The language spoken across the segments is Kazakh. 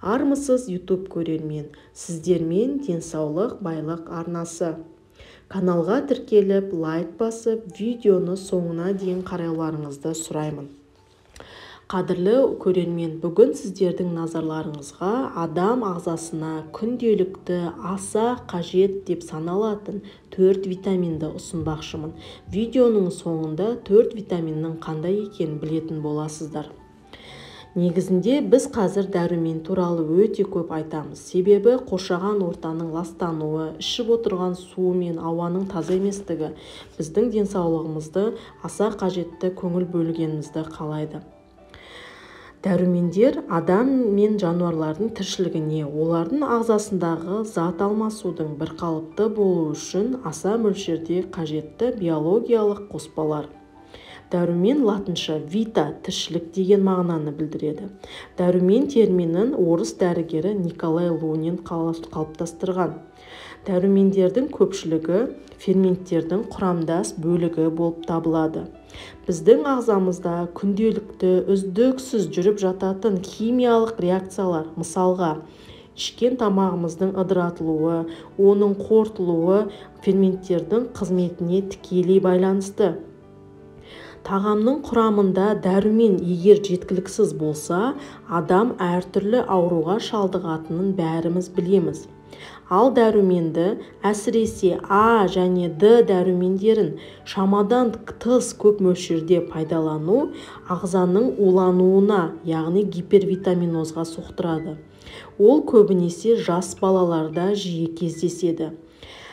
Армысыз YouTube көрермен, сіздермен денсаулық байлық арнасы. Каналға тіркеліп, лайк басып, видеоны соңына дейін қарауларыңызды сұраймын. Қадірлі көрермен, бүгін сіздердің назарларыңызға адам ағзасына күнделікті аса қажет деп саналатын 4 витаминді ұсынбақшымын. Видеоның соңында 4 витаминнің қандай екенін білетін боласыздар. Негізінде біз қазір дәрумен туралы өте көп айтамыз. Себебі қоршаған ортаның ластануы, ішіп отырған су мен ауаның таза еместігі біздің денсаулығымызды аса қажетті көңіл бөлгенімізді қалайды. Дәрумендер адам мен жануарлардың тіршілігіне, олардың ағзасындағы зат алмасудың бірқалыпты болуы үшін аса мөлшерде қажетті биологиялық қоспалар. Дәрумен латынша вита, тіршілік деген мағынаны білдіреді. Дәрумен терминін орыс дәрігері Николай Лунин қалыптастырған. Дәрумендердің көпшілігі ферменттердің құрамдас бөлігі болып табылады. Біздің ағзамызда күнделікті үздіксіз жүріп жататын химиялық реакциялар, мысалға, ішкен тамағымыздың ыдыратылуы, оның қорытылуы ферменттердің қызметіне тікелей байланысты. Тағамның құрамында дәрумен егер жеткіліксіз болса, адам әртүрлі ауруға шалдығатынын бәріміз білеміз. Ал дәруменді, әсіресе А және Д дәрумендерін шамадан тыс көп мөлшерде пайдалану ағзаның улануына, яғни гипервитаминозға соқтырады. Ол көбінесе жас балаларда жиі кездеседі.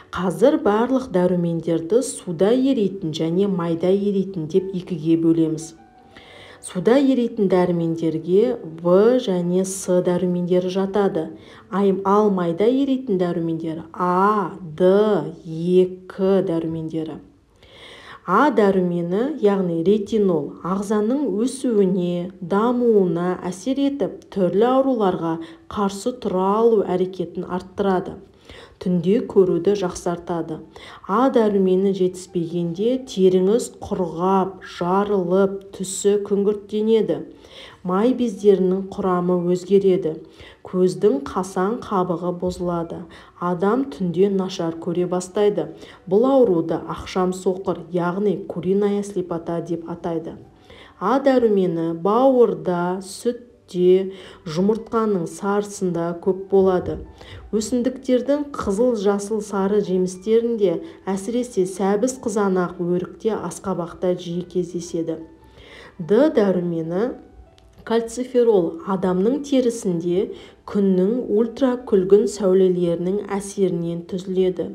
Қазір барлық дәрумендерді суда еритін және майда еритін деп екіге бөлеміз. Суда еритін дәрумендерге В және С дәрумендері жатады. Ал майда еритін дәрумендері А, Д, Е, К дәрумендері. А дәрумені, яғни ретинол, ағзаның өсуіне, дамуына әсер етіп, түрлі ауруларға қарсы тұра алу әрекетін арттырады. Түнде көруді жақсартады. А дәрумені жетіспегенде теріңіз құрғап, жарылып, түсі күңгірттенеді. Май бездерінің құрамы өзгереді. Көздің қасаң қабығы бұзылады. Адам түнде нашар көре бастайды. Бұл ауруды ақшам соқыр, яғни куриная слепота деп атайды. А дәрумені бауырда, сүтте, жұмыртқаның сарысында көп болады. Өсімдіктердің қызыл, жасыл, сары жемістерінде, әсіресе сәбіз қызанақ өрікте, асқабақта жиі кездеседі. Д дәрумені кальциферол адамның терісінде күннің ультракүлгін сәулелерінің әсерінен түзіледі.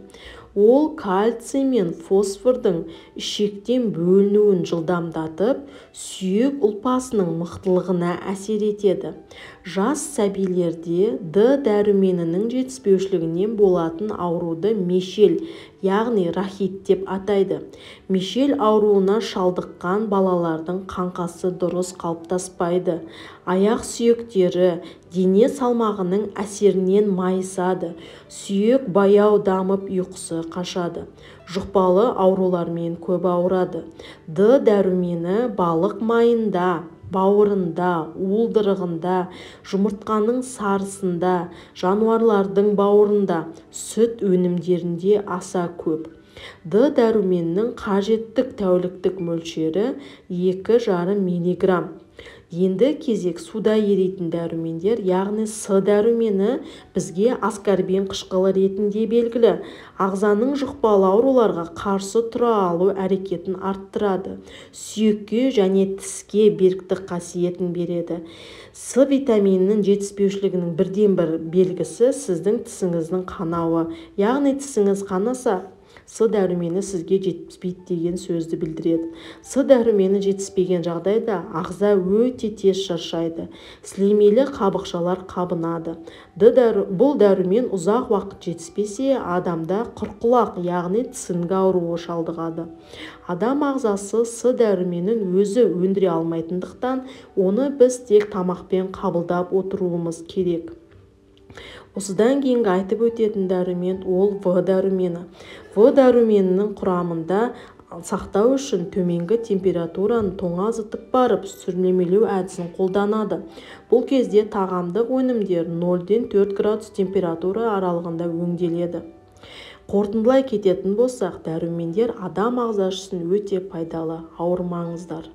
Ол кальций мен фосфордың ішектен бөлінуін жылдамдатып, сүйек ұлпасының мықтылығына әсер етеді. Жас сәбилерде Д дәруменінің жетіспеушілігінен болатын ауруды мешел, яғни рахит деп атайды. Мешел ауруына шалдыққан балалардың қаңқасы дұрыс қалыптаспайды. Аяқ сүйектері дене салмағының әсерінен майысады. Сүйек баяу дамып ұйқысы қашады. Жұқпалы аурулармен көп ауырады. Д дәрумені балық майында, бауырында, уылдырығында, жұмыртқаның сарысында, жануарлардың бауырында, сүт өнімдерінде аса көп. Д дәруменінің қажеттік тәуліктік мөлшері 2,5 миллиграмм. Енді кезек суда еритін дәрумендер, яғни С дәрумені бізге аскорбин қышқылы ретінде белгілі. Ағзаның жұқпалы ауруларға қарсы тұра алу әрекетін арттырады. Сүйекке және тіске беріктік қасиетін береді. С витаминінің жетіспеушілігінің бірден бір белгісі сіздің тісіңіздің қанауы, яғни тісіңіз қанаса, С дәрумені сізге жетіспейді деген сөзді білдіреді. С дәрумені жетіспеген жағдайда ағза өте тез шаршайды. Сілемейлі қабықшалар қабынады. Бұл дәрумен ұзақ уақыт жетіспесе, адамда құрқұлақ, яғни тісінгі ауруы шалдығады. Адам ағзасы С дәруменін өзі өндіре алмайтындықтан, оны біз тек тамақпен қабылдап отыруымыз керек. Осыдан кейінгі айтып өтетін дәрумен ол В дәрумені. В дәруменінің құрамында сақтау үшін төменгі температураны тоңазытып барып сүрлемелеу әдісін қолданады. Бұл кезде тағамдық өнімдер 0-ден 4 градус температура аралығында өңделеді. Қорытындылай кететін болсақ, дәрумендер адам ағзасы үшін өте пайдалы. Ауырмаңыздар.